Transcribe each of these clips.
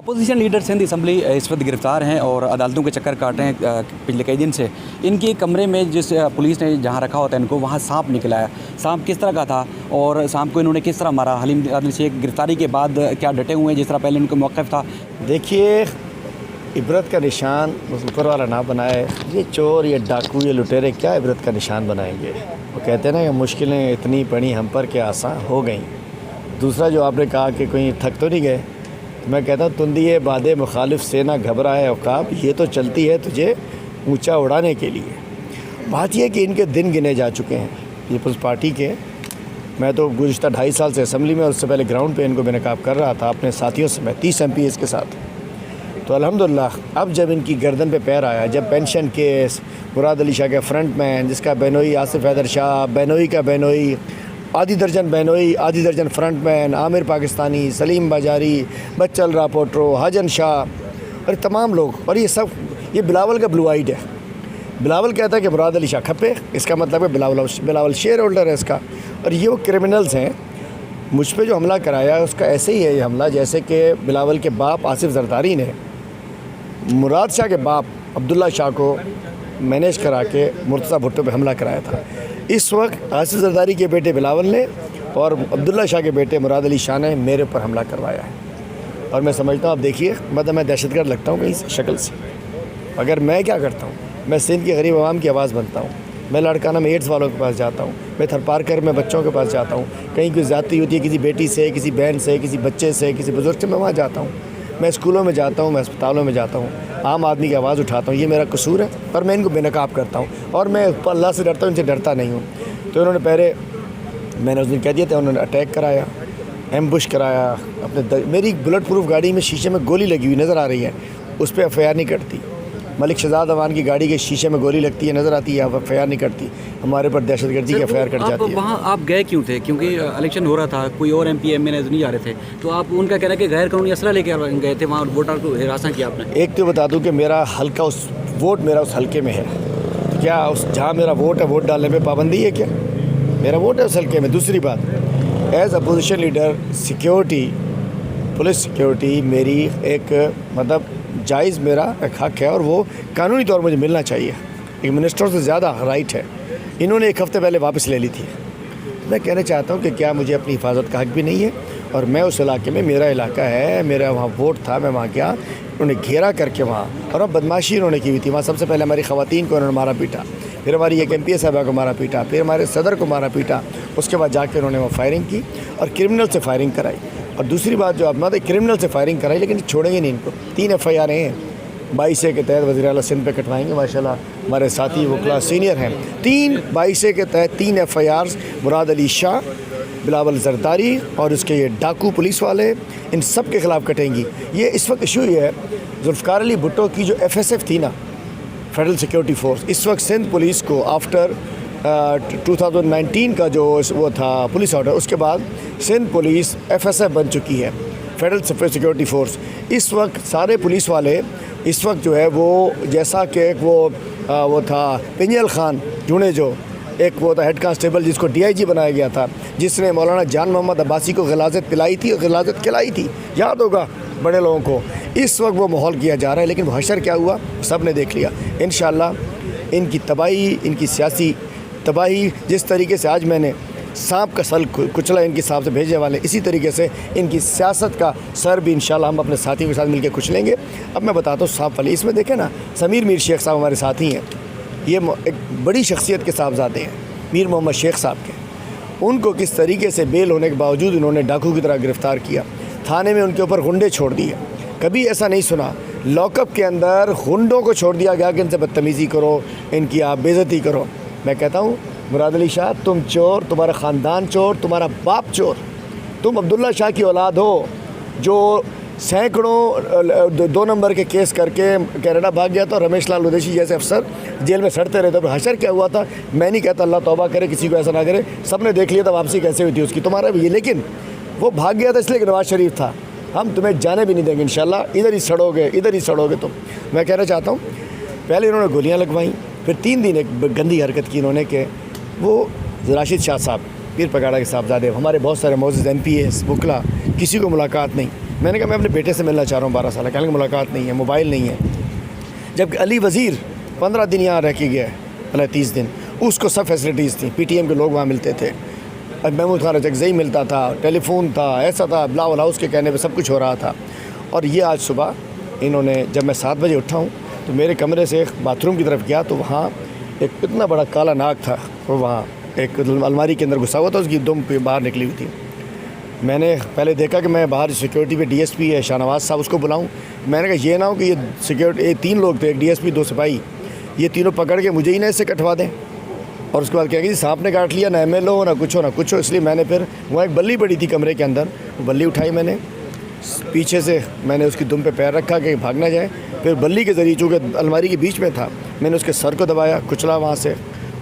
Opposition leader Sindh assembly इस वक्त गिरफ़्तार हैं और अदालतों के चक्कर काट रहे हैं पिछले कई दिन से। इनके कमरे में जिस पुलिस ने जहां रखा होता है इनको, वहां सांप निकला है। सांप किस तरह का था और सांप को इन्होंने किस तरह मारा? हलीम आदिल शेख गिरफ़्तारी के बाद क्या डटे हुए हैं जिस तरह पहले इनको मौक़िफ़ था? देखिए, इबरत का निशान ऊपर वाला ना बनाए। ये चोर, ये डाकू, ये लुटेरे क्या इबरत का निशान बनाएंगे? वो कहते हैं ना कि मुश्किलें इतनी पड़ी हम पर कि आसान हो गई। दूसरा जो आपने कहा कि कोई थक तो नहीं गए, मैं कहता हूँ तुंदिए बादे मुखालिफ से ना घबराए औकाब, ये तो चलती है तुझे ऊंचा उड़ाने के लिए। बात यह कि इनके दिन गिने जा चुके हैं पीपल्स पार्टी के। मैं तो गुज़िश्ता 2.5 साल से असम्बली में, उससे पहले ग्राउंड पे इनको बेनकाब कर रहा था अपने साथियों से, मैं 30 MPs के साथ। तो अल्हम्दुलिल्लाह अब जब इनकी गर्दन पे पैर आया, जब पेंशन केस, मुराद अली शाह के फ्रंट मैन जिसका बेनोई आसिफ हैदर शाह, बेनोई का बेनोई, आधी दर्जन बेनोई, आधी दर्जन फ्रंट मैन, आमिर पाकिस्तानी, सलीम बाजारी, बच्चल रापोट्रो, हाजन शाह और तमाम लोग, और ये सब ये बिलावल का ब्लू आइड है। बिलावल कहता है कि मुराद अली शाह खप्पे, इसका मतलब है बिलावल शेयर होल्डर है इसका। और ये वो क्रिमिनल्स हैं। मुझ पे जो हमला कराया उसका ऐसे ही है ये हमला जैसे कि बिलावल के बाप आसिफ जरदारी ने मुराद शाह के बाप अब्दुल्ला शाह को मैनेज करा के मुर्तज़ा भुट्टो पे हमला कराया था। इस वक्त आसिफ जरदारी के बेटे बिलावल ने और अब्दुल्ला शाह के बेटे मुराद अली शाह ने मेरे ऊपर हमला करवाया है। और मैं समझता हूँ, आप देखिए, मतलब मैं दहशतगर्द लगता हूँ कहीं शक्ल से। अगर मैं क्या करता हूँ, मैं सिंध के गरीब आवाम की आवाज़ बनता हूँ। मैं लड़काना में एड्स वालों के पास जाता हूँ, मैं थरपारकर में बच्चों के पास जाता हूँ। कहीं कोई ज़्यादती होती है किसी बेटी से, किसी बहन से, किसी बच्चे से, किसी बुज़ुर्ग से, मैं वहाँ जाता हूँ। मैं स्कूलों में जाता हूँ, मैं अस्पतालों में जाता हूँ, आम आदमी की आवाज़ उठाता हूँ। ये मेरा कसूर है पर मैं इनको बेनकाब करता हूँ और मैं अल्लाह से डरता हूँ, इनसे डरता नहीं हूँ। तो इन्होंने पहले, मैंने उस दिन कह दिया था, उन्होंने अटैक कराया, एम्बुश कराया। अपने मेरी बुलेट प्रूफ गाड़ी में शीशे में गोली लगी हुई नज़र आ रही है, उस पर FIR नहीं कटती। मलिक शहजाद अवान की गाड़ी के शीशे में गोली लगती है, नज़र आती है, FIR नहीं कटती। हमारे पर दहशतगर्दी की FIR कट जाती है। वहाँ आप गए क्यों थे? क्योंकि इलेक्शन हो रहा था, कोई और MP MLA नहीं जा रहे थे, तो आप उनका कहना है कि गैर कानूनी असला लेकर गए थे वहाँ, वोटर को हिरासा किया आपने। एक तो बता दूं कि मेरा हल्का वोट मेरा उस हल्के में है। क्या उस जहाँ मेरा वोट है, वोट डालने में पाबंदी है क्या? मेरा वोट है उस हल्के में। दूसरी बात, as opposition leader security, police security मेरी एक मतलब जायज़ मेरा एक हक़ है और वो कानूनी तौर पर मुझे मिलना चाहिए। एक मिनिस्टर से ज़्यादा राइट है। इन्होंने 1 हफ़्ते पहले वापस ले ली थी। मैं कहना चाहता हूँ कि क्या मुझे अपनी हिफाजत का हक़ भी नहीं है? और मैं उस इलाके में, मेरा इलाका है, मेरा वहाँ वोट था, मैं वहाँ गया, उन्होंने घेरा करके वहाँ, और अब बदमाशी इन्होंने की हुई थी वहाँ। सबसे पहले हमारी ख़वातीन को उन्होंने मारा पीटा, फिर हमारी एक MPA साहबा को मारा पीटा, फिर हमारे सदर को मारा पीटा। उसके बाद जाके उन्होंने वहाँ फायरिंग की और क्रिमिनल से फायरिंग कराई। और दूसरी बात जो अपना, क्रिमिनल से फायरिंग कराई लेकिन छोड़ेंगे नहीं इनको। 3 FIR हैं 22A के तहत वज़ीर आला सिंध पे कटवाएंगे। माशाल्लाह हमारे साथी वो क्लास सीनियर हैं। 22A के तहत 3 FIRs मुराद अली शाह, बिलावल जरदारी और उसके ये डाकू पुलिस वाले, इन सब के ख़िलाफ़ कटेंगी। ये इस वक्त इशू ये है, जुल्फ़िकार अली भुट्टो की जो FSF थी ना, फेडरल सिक्योरिटी फोर्स, इस वक्त सिंध पुलिस को आफ्टर 2019 का जो वो था पुलिस ऑर्डर, उसके बाद सिंध पुलिस FSF बन चुकी है, फेडरल सिक्योरिटी फोर्स। इस वक्त सारे पुलिस वाले इस वक्त जो है वो, जैसा कि वो था पिंजल खान जूने, जो एक वो था हेड कांस्टेबल जिसको DIG बनाया गया था, जिसने मौलाना जान मोहम्मद अब्बासी को गिलाज़त पिलाई थी और गिलाज़त खिलाई थी, याद होगा बड़े लोगों को। इस वक्त वो माहौल किया जा रहा है, लेकिन वो हशर क्या हुआ सब ने देख लिया। इंशाअल्लाह इनकी तबाही, इनकी सियासी तबाही, जिस तरीके से आज मैंने सांप का सल कुचला इनके हिसाब से भेजने वाले, इसी तरीके से इनकी सियासत का सर भी इंशाल्लाह हम अपने साथियों के साथ मिलकर कुचलेंगे। अब मैं बताता हूँ सांप वाली, इसमें देखें ना, समीर मीर शेख साहब हमारे साथी हैं। ये एक बड़ी शख्सियत के साहबजादे हैं, मीर मोहम्मद शेख साहब के। उनको किस तरीके से बेल होने के बावजूद इन्होंने डाकू की तरह गिरफ़्तार किया, थाने में उनके ऊपर गुंडे छोड़ दिए। कभी ऐसा नहीं सुना लॉकअप के अंदर गुंडों को छोड़ दिया गया कि इनसे बदतमीज़ी करो, इनकी आप बेइज्जती करो। मैं कहता हूँ मुराद अली शाह, तुम चोर, तुम्हारा ख़ानदान चोर, तुम्हारा बाप चोर। तुम अब्दुल्ला शाह की औलाद हो जो सैकड़ों 2 नंबर के केस करके कनाडा भाग गया था। रमेश लाल उदेशी जैसे अफसर जेल में सड़ते रहते। तो हशर क्या हुआ था मैं नहीं कहता, अल्लाह तौबा करे, किसी को ऐसा ना करे। सब ने देख लिया था वापसी कैसे हुई थी उसकी, तुम्हारा भी। लेकिन वो भाग गया था इसलिए कि नवाज़ शरीफ था। हम तुम्हें जाने भी नहीं देंगे इंशाल्लाह, इधर ही सड़ोगे, इधर ही सड़ोगे तुम। मैं कहना चाहता हूँ, पहले इन्होंने गोलियाँ लगवाई, फिर 3 दिन एक गंदी हरकत की इन्होंने कि वो राशिद शाह साहब, पीर पगाड़ा के साहबजादे, हमारे बहुत सारे मोअज़्ज़िज़ MPAs, वकला, किसी को मुलाकात नहीं। मैंने कहा मैं अपने बेटे से मिलना चाह रहा हूँ 12 साल, कहने की मुलाकात नहीं है, मोबाइल नहीं है। जबकि अली वज़ीर 15 दिन यहाँ रह के गया है, भला 30 दिन, उसको सब फैसिलिटीज़ थी, PTM के लोग वहाँ मिलते थे, महमूद खान रज़क़ज़ई मिलता था, टेलीफोन था, ऐसा था, बिलावल हाउस के कहने पे सब कुछ हो रहा था। और ये आज सुबह इन्होंने, जब मैं 7 बजे उठा हूँ तो मेरे कमरे से बाथरूम की तरफ गया तो वहाँ एक इतना बड़ा काला नाग था, वो वहाँ एक अलमारी के अंदर घुसा हुआ था, उसकी दुम पे बाहर निकली हुई थी। मैंने पहले देखा कि मैं बाहर सिक्योरिटी पे DSP है शाहनवाज साहब, उसको बुलाऊं। मैंने कहा ये ना हो कि ये सिक्योरिटी 3 लोग थे, एक DSP 2 सिपाही, ये तीनों पकड़ के मुझे ही ना इससे कटवा दें। और उसके बाद कहेंगे जी सांप ने काट लिया, ना MLO हो ना कुछ हो ना कुछ हो। इसलिए मैंने फिर वहाँ एक बल्ली पड़ी थी कमरे के अंदर, वो बल्ली उठाई मैंने, पीछे से मैंने उसकी दुम पे पैर रखा कि भाग ना जाए। फिर बल्ली के ज़रिए, चूँकि अलमारी के बीच में था, मैंने उसके सर को दबाया, कुचला वहाँ से,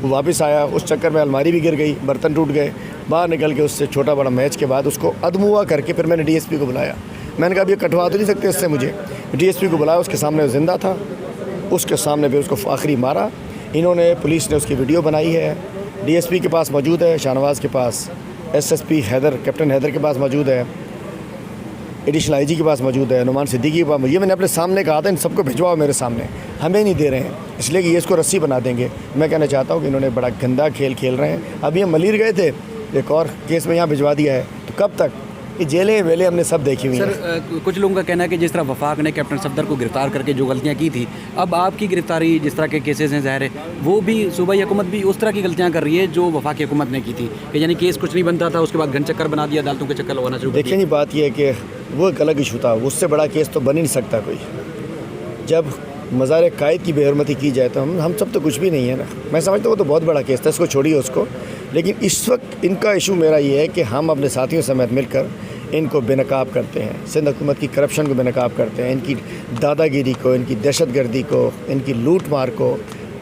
वो वापस आया। उस चक्कर में अलमारी भी गिर गई, बर्तन टूट गए। बाहर निकल के उससे छोटा बड़ा मैच के बाद उसको अदमुआ करके फिर मैंने DSP को बुलाया। मैंने कहा अब ये कटवा तो नहीं सकते इससे मुझे। DSP को बुलाया, उसके सामने ज़िंदा था, उसके सामने भी उसको आखिरी मारा। इन्होंने, पुलिस ने उसकी वीडियो बनाई है, DSP के पास मौजूद है, शाहनवाज़ के पास, SSP हैदर, कैप्टन हैदर के पास मौजूद है, एडिशनल IG के पास मौजूद है, नुमान सिद्दीकी के पास। ये मैंने अपने सामने कहा था, इन सबको भिजवाओ मेरे सामने, हमें नहीं दे रहे हैं, इसलिए कि ये इसको रस्सी बना देंगे। मैं कहना चाहता हूँ कि इन्होंने बड़ा गंदा खेल खेल रहे हैं। अभी हम मलीर गए थे, एक और केस में यहाँ भिजवा दिया है, तो कब तक? ये जेलें वेलें हमने सब देखी हुई हैं। सर, कुछ लोगों का कहना है कि जिस तरह वफाक ने कैप्टन सफदर को गिरफ्तार करके जो गलतियां की थी, अब आपकी गिरफ्तारी, जिस तरह के केसेस हैं ज़ाहिर है, वो भी सूबाई हुकूमत भी उस तरह की गलतियां कर रही है जो वफाक हुकूमत ने की थी, कि यानी केस कुछ नहीं बनता था, उसके बाद घन चक्कर बना दिया, अदालतों के चक्कर लगाना शुरू कर दिया। देखिए जी, बात यह है कि वो एक अलग इशू था, उससे बड़ा केस तो बन ही नहीं सकता कोई। जब मज़ार कायद की बेहरमती की जाए तो हम सब तो कुछ भी नहीं है ना। मैं समझता हूँ वो तो बहुत बड़ा केस था, इसको छोड़िए उसको। लेकिन इस वक्त इनका इशू मेरा ये है कि हम अपने साथियों समेत मिलकर इनको बेनकाब करते हैं, सिंध हुकूमत की करप्शन को बेनकाब करते हैं, इनकी दादागिरी को, इनकी दहशतगर्दी को, इनकी लूट मार को।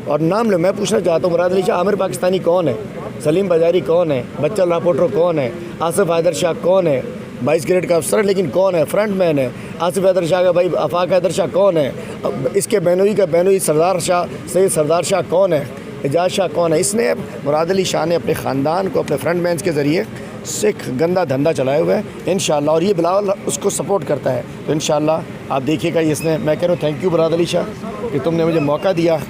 और नाम लो, मैं पूछना चाहता हूँ, मुराद अली शाह आमिर पाकिस्तानी कौन है? सलीम बाजारी कौन है? बच्चल रापोटो कौन है? आसिफ हैदर शाह कौन है? 22 ग्रेड का अफसर लेकिन कौन है? फ्रंट मैन है। आसिफ हैदर शाह का भाई आफाक हैदर शाह कौन है? इसके बेनोई का बेनोई सरदार शाह, सैयद सरदार शाह कौन है? एजाज शाह कौन है? इसने, मुराद अली शाह ने अपने ख़ानदान को अपने फ्रंट मैन के ज़रिए सिख गंदा धंधा चलाया हुआ है इंशाअल्लाह, और ये बिलावल उसको सपोर्ट करता है। तो इंशाअल्लाह आप देखिएगा, इसने, मैं कह रहा हूँ थैंक यू मुराद अली शाह कि तुमने मुझे मौका दिया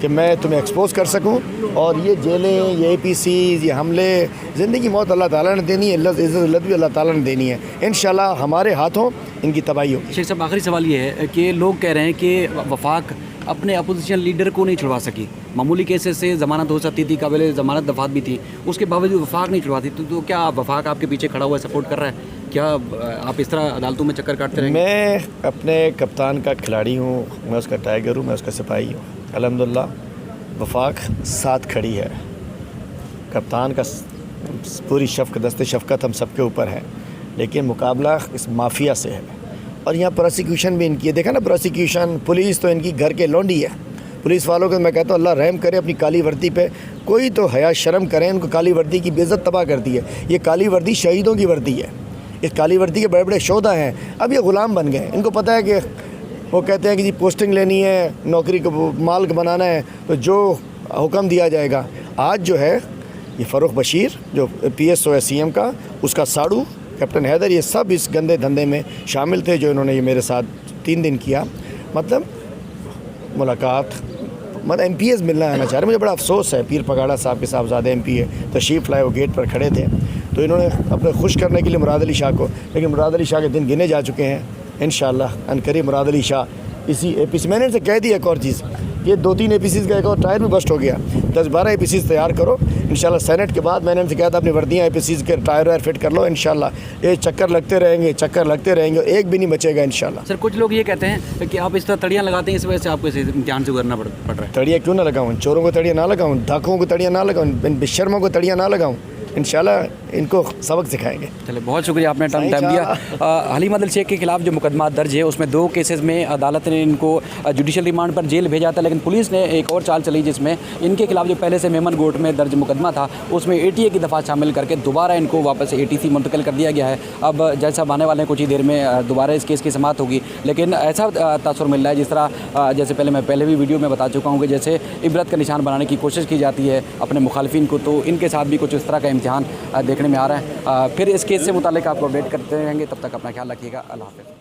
कि मैं तुम्हें एक्सपोज कर सकूं। और ये जेलें, ये APCs, ये हमले, ज़िंदगी मौत अल्लाह ताला ने देनी है, इज़्ज़त भी अल्लाह ताला ने देनी है। इंशाअल्लाह हमारे हाथों इनकी तबाही होगी। शेख साहब, आखिरी सवाल ये है कि लोग कह रहे हैं कि वफाक अपने अपोजिशन लीडर को नहीं छुड़वा सकी। मामूली केसेस से ज़मानत हो सकती थी, काबिल ज़मानत दफात भी थी, उसके बावजूद वफाक नहीं छुड़वाती। तो क्या वफाक आपके पीछे खड़ा हुआ सपोर्ट कर रहा है? क्या आप इस तरह अदालतों में चक्कर काटते रहेंगे? मैं अपने कप्तान का खिलाड़ी हूँ, मैं उसका टाइगर हूँ, मैं उसका सिपाही हूँ। अल्हम्दुलिल्लाह वफाक साथ खड़ी है। कप्तान का पूरी दस्ते शफ़क़त हम सबके ऊपर है, लेकिन मुकाबला इस माफिया से है। और यहाँ प्रोसिक्यूशन भी इनकी है, देखा ना प्रोसिक्यूशन, पुलिस तो इनकी घर के लौंडी है। पुलिस वालों को मैं कहता हूँ अल्लाह रहम करे अपनी काली वर्दी पे, कोई तो हया शर्म करें। इनको काली वर्दी की बेइज्जत तबाह कर दी है। ये काली वर्दी शहीदों की वर्दी है, इस काली वर्दी के बड़े बड़े शोधा हैं, अब ये ग़ुलाम बन गए। इनको पता है कि वो कहते हैं कि जी पोस्टिंग लेनी है, नौकरी को माल बनाना है, तो जो हुक्म दिया जाएगा। आज जो है ये फ़ारूक बशीर जो PSO है CM का, उसका साड़ू कैप्टन हैदर, ये सब इस गंदे धंधे में शामिल थे जो इन्होंने ये मेरे साथ 3 दिन किया। मतलब मुलाकात, मतलब MPs मिलना आना चाह रहे। मुझे बड़ा अफसोस है, पीर पगाड़ा साहब के साहबजादे MP है, तशरीफ़ लाए, वो गेट पर खड़े थे, तो इन्होंने अपने खुश करने के लिए मुराद अली शाह को, लेकिन मुराद अली शाह के दिन गिने जा चुके हैं। इंशाअल्लाह अनकरीब मुराद अली शाह इसी APC, मैंने इनसे कह दिया एक और चीज़, ये 2-3 APCs का एक और टायर भी बस्ट हो गया, 10-12 APCs तैयार करो इंशाल्लाह। सेनेट के बाद मैंने इनसे कहा था अपनी वर्दियाँ APCs के टायर वायर फिट कर लो इंशाल्लाह। ये चक्कर लगते रहेंगे, एक भी नहीं बचेगा इंशाल्लाह। सर, कुछ लोग ये कहते हैं कि आप इस तरह तड़ियाँ लगाते हैं, इस वजह से आपको इस इम्तिहान से गुजरना पड़ रहा है। तड़ियाँ क्यों ना लगाऊँ? चोरों को तड़ियाँ ना लगाऊँ, डाकुओं को तड़ियाँ ना लगाऊँ, बेशर्मों को तड़ियाँ ना लगाऊँ। इंशाल्लाह इनको सबक सिखाएंगे। चलिए, बहुत शुक्रिया, आपने टाइम दिया। हलीम अदल शेख के खिलाफ जो मुकदमा दर्ज है उसमें 2 केसेस में अदालत ने इनको जुडिशल रिमांड पर जेल भेजा था, लेकिन पुलिस ने एक और चाल चली जिसमें इनके खिलाफ जो पहले से मेमन कोर्ट में दर्ज मुकदमा था उसमें ATA की दफ़ा शामिल करके दोबारा इनको वापस ATC मुंतकिल कर दिया गया है। अब जज साहब आने वाले हैं, कुछ ही देर में दोबारा इस केस की समाअत होगी। लेकिन ऐसा तासुर मिल रहा है जिस तरह जैसे मैं पहले भी वीडियो में बता चुका हूँ कि जैसे इबरत का निशान बनाने की कोशिश की जाती है अपने मुखालिफिन को, तो इनके साथ भी कुछ इस तरह का इम्तिहान देखने में आ रहा है। फिर इस केस से मुताल्लिक आपको अपडेट करते रहेंगे। तब तक अपना ख्याल रखिएगा। अल्लाह हाफ़िज़।